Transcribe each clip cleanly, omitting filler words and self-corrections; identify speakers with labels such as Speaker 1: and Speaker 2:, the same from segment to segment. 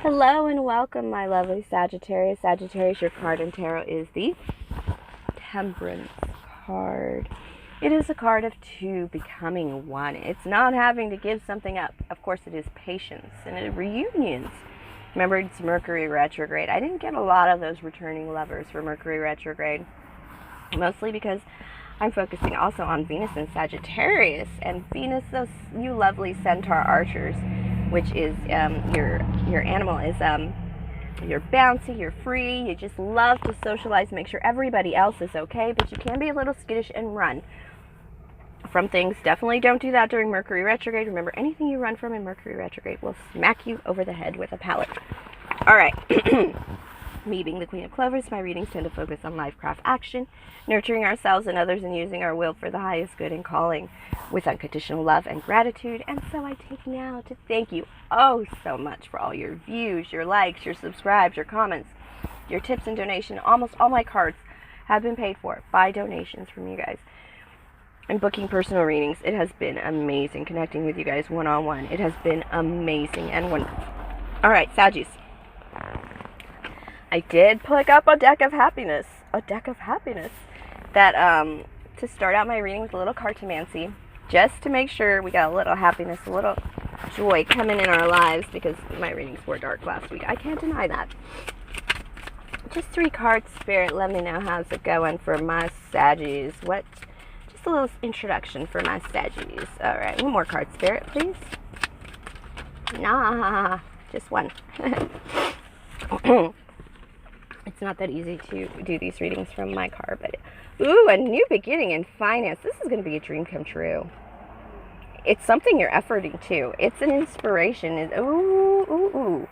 Speaker 1: Hello and welcome, my lovely Sagittarius. Sagittarius, your card in tarot is the Temperance card. It is a card of two becoming one. It's not having to give something up. Of course, it is patience and it reunions. Remember, it's Mercury retrograde. I didn't get a lot of those returning lovers for Mercury retrograde, mostly because I'm focusing also on Venus and Sagittarius. And Venus, those you lovely centaur archers, which is your animal is you're bouncy, you're free, you just love to socialize, make sure everybody else is okay, but you can be a little skittish and run from things. Definitely don't do that during Mercury retrograde. Remember, anything you run from in Mercury retrograde will smack you over the head with a pallet. All right. Me being the Queen of Clovers, my readings tend to focus on life, craft, action, nurturing ourselves and others, and using our will for the highest good and calling with unconditional love and gratitude. And so I take now to thank you so much for all your views, your likes, your subscribes, your comments, your tips and donation. Almost all my cards have been paid for by donations from you guys. And booking personal readings, it has been amazing connecting with you guys one-on-one. It has been amazing and wonderful. All right, Saggies. I did pick up a deck of happiness. That, to start out my reading with a little cartomancy, just to make sure we got a little happiness, a little joy coming in our lives, because my readings were dark last week. I can't deny that. Just 3 cards, Spirit. Let me know how's it going for my Saggies. Just a little introduction for my Saggies. All right, one more card, Spirit, please. Nah, just one. It's not that easy to do these readings from my card, but ooh, a new beginning in finance. This is going to be a dream come true. It's something you're efforting to. It's an inspiration. Ooh.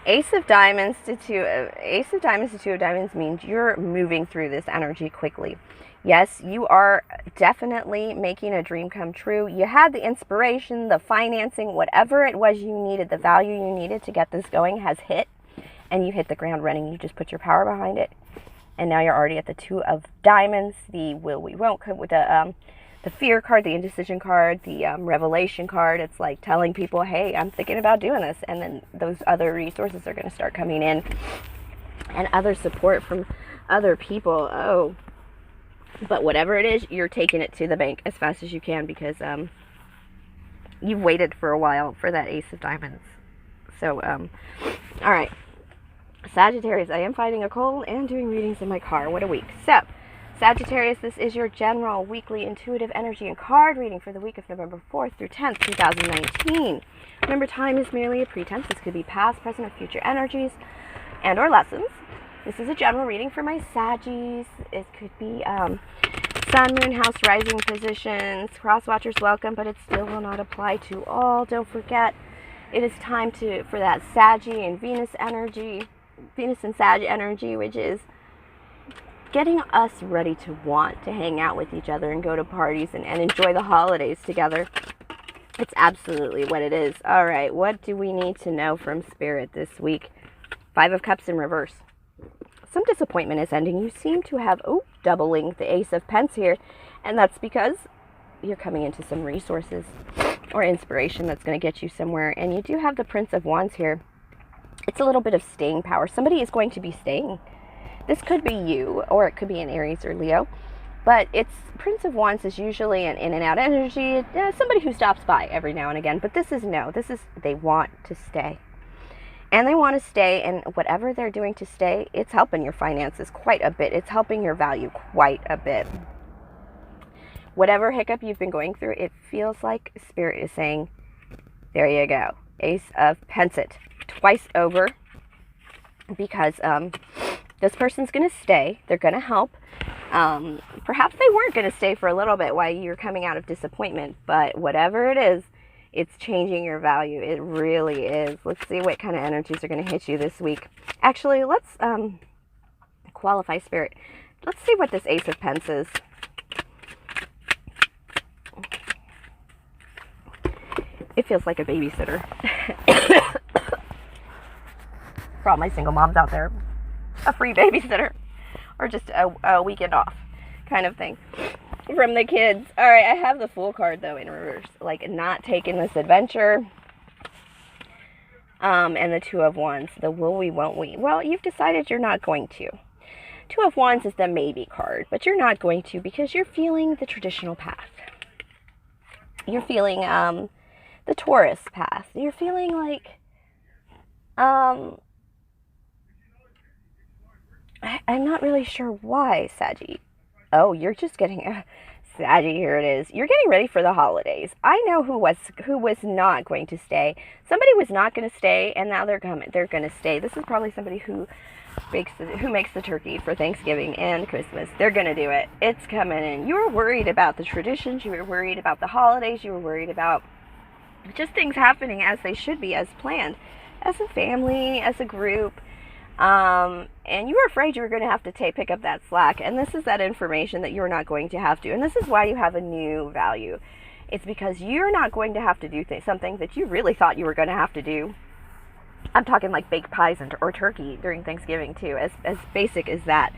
Speaker 1: Ace of Diamonds to Two of Diamonds means you're moving through this energy quickly. Yes, you are definitely making a dream come true. You had the inspiration, the financing, whatever it was you needed, the value you needed to get this going has hit. And you hit the ground running. You just put your power behind it, and now you're already at the 2 of Diamonds, the will we won't, with the fear card, the indecision card, the revelation card. It's like telling people, hey, I'm thinking about doing this, and then those other resources are going to start coming in, and other support from other people. But whatever it is, you're taking it to the bank as fast as you can, because you've waited for a while for that Ace of Diamonds. So all right, Sagittarius, I am fighting a cold and doing readings in my car. What a week. So, Sagittarius, this is your general weekly intuitive energy and card reading for the week of November 4th through 10th, 2019. Remember, time is merely a pretense. This could be past, present, or future energies and or lessons. This is a general reading for my Saggies. It could be Sun, Moon, House, Rising positions. Cross watchers welcome, but it still will not apply to all. Don't forget, it is time for that Saggy and Venus energy. Venus and Sag energy, which is getting us ready to want to hang out with each other and go to parties and enjoy the holidays together. It's absolutely what it is. All right, what do we need to know from Spirit this week? 5 of Cups in reverse. Some disappointment is ending. You seem to have, doubling the Ace of Pence here, and that's because you're coming into some resources or inspiration that's going to get you somewhere. And you do have the Prince of Wands here. It's a little bit of staying power. Somebody is going to be staying. This could be you, or it could be an Aries or Leo. But it's Prince of Wands is usually an in and out energy. Somebody who stops by every now and again. But this is they want to stay. And they want to stay, and whatever they're doing to stay, it's helping your finances quite a bit. It's helping your value quite a bit. Whatever hiccup you've been going through, it feels like Spirit is saying, there you go. Ace of Pentacles. Twice over, because this person's going to stay. They're going to help. Perhaps they weren't going to stay for a little bit while you're coming out of disappointment, but whatever it is, it's changing your value. It really is. Let's see what kind of energies are going to hit you this week. Actually, let's qualify Spirit. Let's see what this Ace of Pentacles is. It feels like a babysitter. For all my single moms out there, a free babysitter, or just a weekend off kind of thing from the kids. All right, I have the Fool card though in reverse, like not taking this adventure. And the Two of Wands, the will we, won't we. Well, you've decided you're not going to. Two of Wands is the maybe card, but you're not going to because you're feeling the traditional path. You're feeling the Taurus path. You're feeling like I'm not really sure why, Saggy. Oh, you're just getting Saggy, here it is. You're getting ready for the holidays. I know who was not going to stay. Somebody was not going to stay, and now they're coming. They're going to stay. This is probably somebody who makes the turkey for Thanksgiving and Christmas. They're going to do it. It's coming in. You were worried about the traditions. You were worried about the holidays. You were worried about just things happening as they should be, as planned, as a family, as a group. And you were afraid you were going to have to pick up that slack. And this is that information that you're not going to have to. And this is why you have a new value. It's because you're not going to have to do something that you really thought you were going to have to do. I'm talking like baked pies or turkey during Thanksgiving too. As basic as that.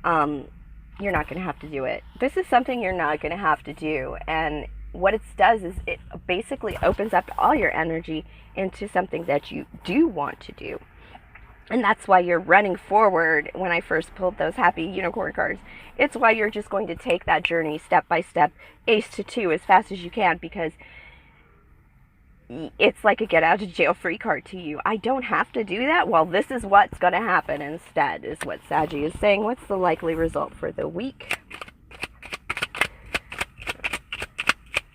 Speaker 1: You're not going to have to do it. This is something you're not going to have to do. And what it does is it basically opens up all your energy into something that you do want to do. And that's why you're running forward. When I first pulled those happy unicorn cards, it's why you're just going to take that journey step by step, ace to two, as fast as you can, because it's like a get out of jail free card to you. I don't have to do that. Well, this is what's going to happen instead, is what Saggy is saying. What's the likely result for the week?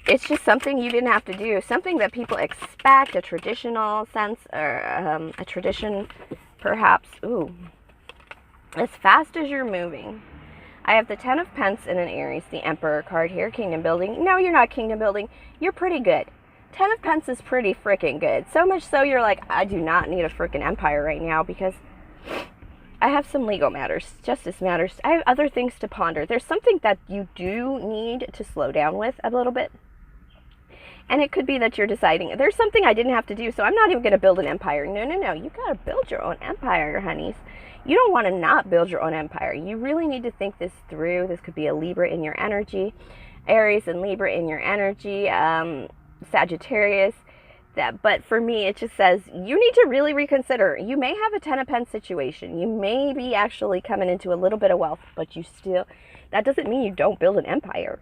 Speaker 1: It's just something you didn't have to do, something that people expect, a traditional sense, or a tradition, perhaps. Ooh, as fast as you're moving. I have the Ten of Pentacles in an Aries, the Emperor card here, kingdom building. No, you're not kingdom building. You're pretty good. Ten of Pentacles is pretty freaking good. So much so you're like, I do not need a freaking empire right now because I have some legal matters, justice matters. I have other things to ponder. There's something that you do need to slow down with a little bit. And it could be that you're deciding, there's something I didn't have to do, so I'm not even going to build an empire. No. You got to build your own empire, honeys. You don't want to not build your own empire. You really need to think this through. This could be a Libra in your energy, Aries and Libra in your energy, Sagittarius. But for me, it just says you need to really reconsider. You may have a Ten of Pentacles situation. You may be actually coming into a little bit of wealth, but that doesn't mean you don't build an empire.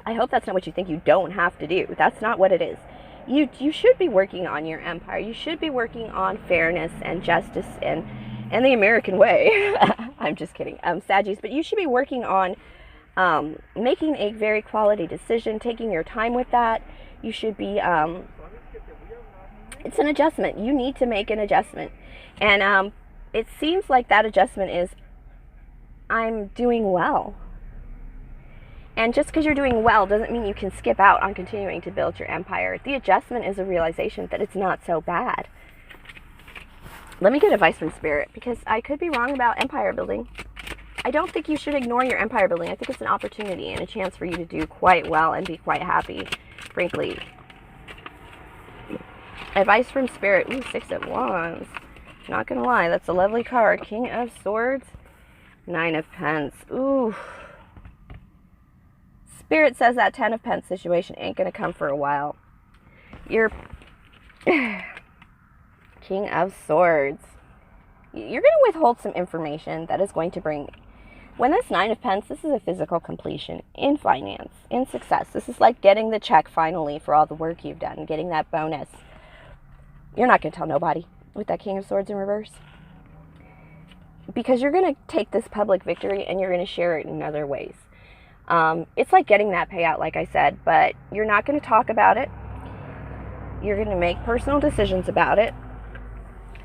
Speaker 1: I hope that's not what you think you don't have to do. That's not what it is. You should be working on your empire. You should be working on fairness and justice and the American way. I'm just kidding, Saggies. But you should be working on making a very quality decision, taking your time with that. You should be, it's an adjustment. You need to make an adjustment. And it seems like that adjustment is, I'm doing well. And just because you're doing well doesn't mean you can skip out on continuing to build your empire. The adjustment is a realization that it's not so bad. Let me get advice from Spirit, because I could be wrong about empire building. I don't think you should ignore your empire building. I think it's an opportunity and a chance for you to do quite well and be quite happy, frankly. Advice from Spirit. Ooh, Six of Wands. Not gonna lie, that's a lovely card. King of Swords, Nine of Pentacles. Ooh. Spirit says that Ten of Pentacles situation ain't going to come for a while. You're King of Swords. You're going to withhold some information that is going to bring... When this Nine of Pentacles, this is a physical completion in finance, in success. This is like getting the check finally for all the work you've done, getting that bonus. You're not going to tell nobody with that King of Swords in reverse. Because you're going to take this public victory and you're going to share it in other ways. It's like getting that payout, like I said, but you're not going to talk about it. You're going to make personal decisions about it,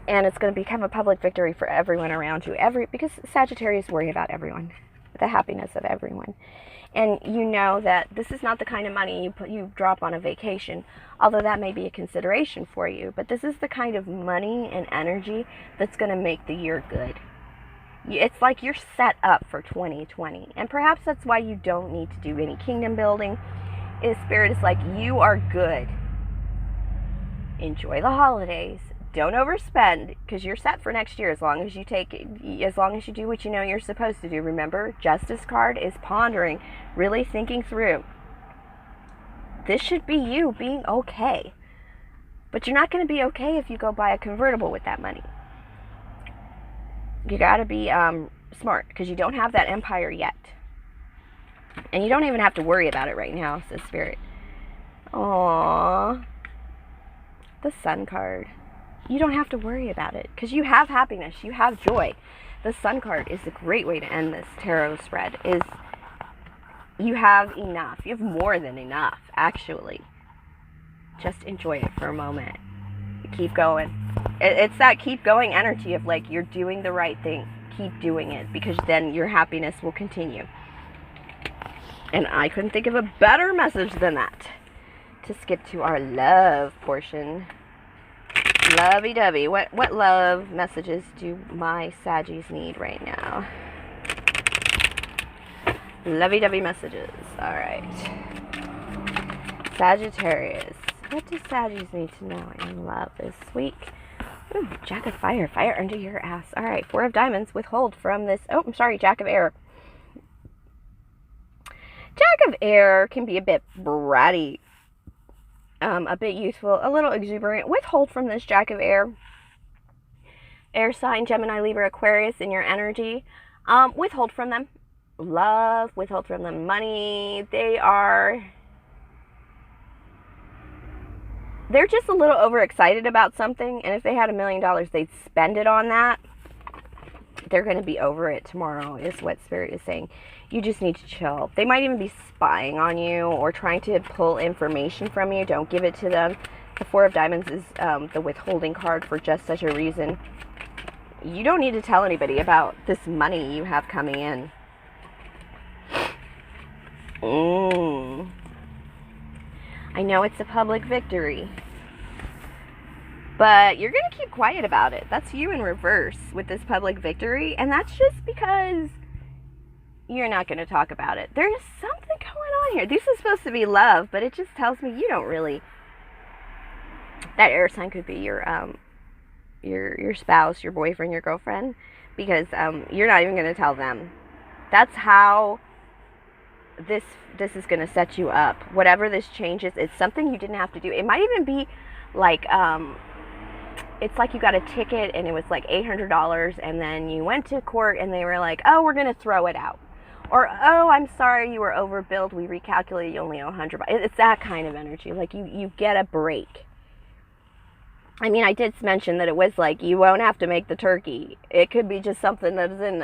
Speaker 1: and it's going to become a public victory for everyone around you. Because Sagittarius worry about everyone, the happiness of everyone, and you know that this is not the kind of money you drop on a vacation, although that may be a consideration for you. But this is the kind of money and energy that's going to make the year good. It's like you're set up for 2020. And perhaps that's why you don't need to do any kingdom building. Spirit is like, you are good. Enjoy the holidays. Don't overspend, because you're set for next year as long as you do what you know you're supposed to do. Remember, Justice card is pondering, really thinking through. This should be you being okay. But you're not going to be okay if you go buy a convertible with that money. You got to be smart, because you don't have that empire yet. And you don't even have to worry about it right now, says Spirit. Aww. The Sun card. You don't have to worry about it, because you have happiness. You have joy. The Sun card is a great way to end this tarot spread. Is you have enough. You have more than enough, actually. Just enjoy it for a moment. Keep going. It's that keep going energy of like, you're doing the right thing. Keep doing it, because then your happiness will continue. And I couldn't think of a better message than that to skip to our love portion. Lovey-dovey. What love messages do my Saggies need right now? Lovey-dovey messages. Alright. Sagittarius. What do Saggies need to know in love this week? Ooh, Jack of Fire. Fire under your ass. Alright. Four of Diamonds. Withhold from this. Oh, I'm sorry. Jack of Air. Jack of Air can be a bit bratty, a bit youthful, a little exuberant. Withhold from this Jack of Air. Air sign, Gemini, Libra, Aquarius in your energy. Withhold from them. Love, withhold from them. Money. They're just a little overexcited about something, and if they had $1 million, they'd spend it on that. They're going to be over it tomorrow, is what Spirit is saying. You just need to chill. They might even be spying on you or trying to pull information from you. Don't give it to them. The Four of Diamonds is the withholding card for just such a reason. You don't need to tell anybody about this money you have coming in. I know it's a public victory, but you're going to keep quiet about it. That's you in reverse with this public victory, and that's just because you're not going to talk about it. There's something going on here. This is supposed to be love, but it just tells me you don't really... That air sign could be your spouse, your boyfriend, your girlfriend, because you're not even going to tell them. That's how this is going to set you up. Whatever this changes, it's something you didn't have to do. It might even be like, it's like you got a ticket and it was like $800, and then you went to court and they were like, oh, we're going to throw it out. Or, oh, I'm sorry, you were overbilled. We recalculated, you only owe $100. It's that kind of energy. Like you get a break. I mean, I did mention that it was like, you won't have to make the turkey. It could be just something that is in,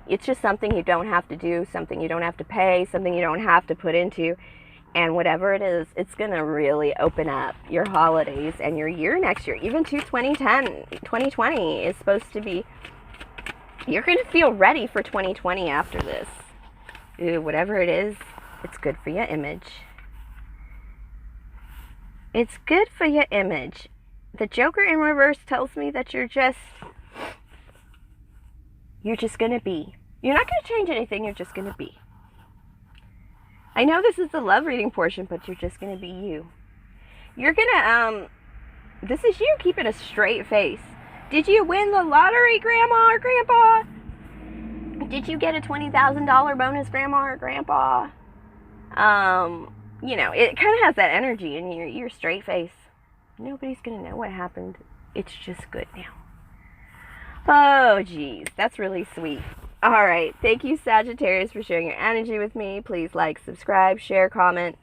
Speaker 1: it's just something you don't have to do, something you don't have to pay, something you don't have to put into. And whatever it is, it's going to really open up your holidays and your year next year. Even to 2020 is supposed to be, you're going to feel ready for 2020 after this. Ooh, whatever it is, it's good for your image. It's good for your image. The Joker in reverse tells me that you're just going to be. You're not going to change anything. You're just going to be. I know this is the love reading portion, but you're just going to be you. You're going to, this is you keeping a straight face. Did you win the lottery, Grandma or Grandpa? Did you get a $20,000 bonus, Grandma or Grandpa? You know, it kind of has that energy in your straight face. Nobody's going to know what happened. It's just good now. Oh, geez. That's really sweet. All right. Thank you, Sagittarius, for sharing your energy with me. Please like, subscribe, share, comment.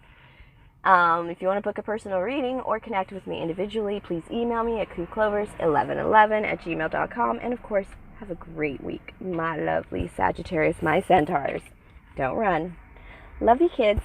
Speaker 1: If you want to book a personal reading or connect with me individually, please email me at cooclovers1111@gmail.com. And, of course, have a great week, my lovely Sagittarius, my centaurs. Don't run. Love you, kids.